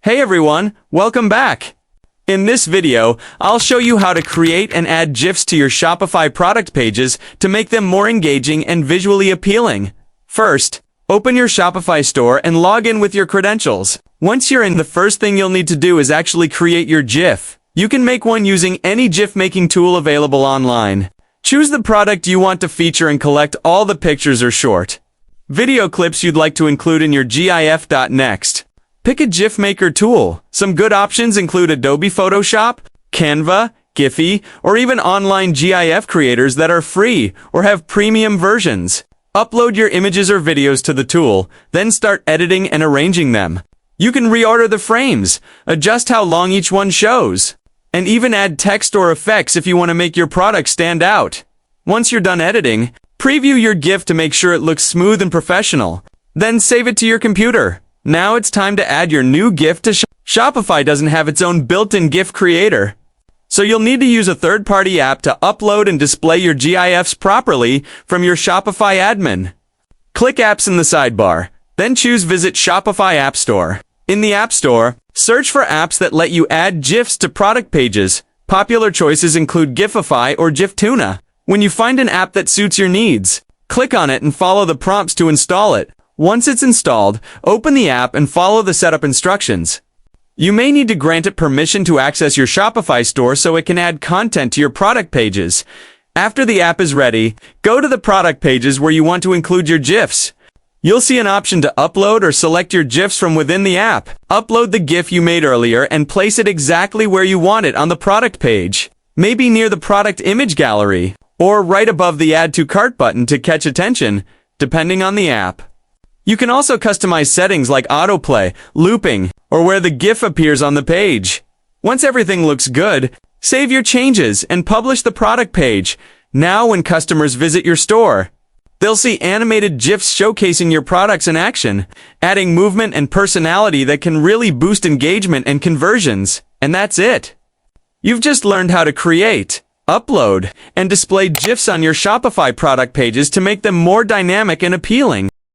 Hey everyone, welcome back. In this video, I'll show you how to create and add GIFs to your Shopify product pages to make them more engaging and visually appealing. First, open your Shopify store and log in with your credentials. Once you're in, the first thing you'll need to do is actually create your GIF. You can make one using any GIF making tool available online. Choose the product you want to feature and collect all the pictures or short video clips you'd like to include in your GIF. Next, pick a GIF maker tool. Some good options include Adobe Photoshop, Canva, Giphy, or even online GIF creators that are free or have premium versions. Upload your images or videos to the tool, then start editing and arranging them. You can reorder the frames, adjust how long each one shows, and even add text or effects if you want to make your product stand out. Once you're done editing, preview your GIF to make sure it looks smooth and professional. Then save it to your computer. Now it's time to add your new GIF to Shopify doesn't have its own built-in GIF creator, so you'll need to use a third-party app to upload and display your GIFs properly from your Shopify admin. Click Apps in the sidebar, then choose Visit Shopify App Store. In the App Store, search for apps that let you add GIFs to product pages. Popular choices include Gifify or GIFtuna. When you find an app that suits your needs, click on it and follow the prompts to install it. Once it's installed, open the app and follow the setup instructions. You may need to grant it permission to access your Shopify store so it can add content to your product pages. After the app is ready, go to the product pages where you want to include your GIFs. You'll see an option to upload or select your GIFs from within the app. Upload the GIF you made earlier and place it exactly where you want it on the product page. Maybe near the product image gallery, or right above the Add to Cart button to catch attention, depending on the app. You can also customize settings like autoplay, looping, or where the GIF appears on the page. Once everything looks good, save your changes and publish the product page. Now when customers visit your store, they'll see animated GIFs showcasing your products in action, adding movement and personality that can really boost engagement and conversions. And that's it. You've just learned how to create, upload, and display GIFs on your Shopify product pages to make them more dynamic and appealing.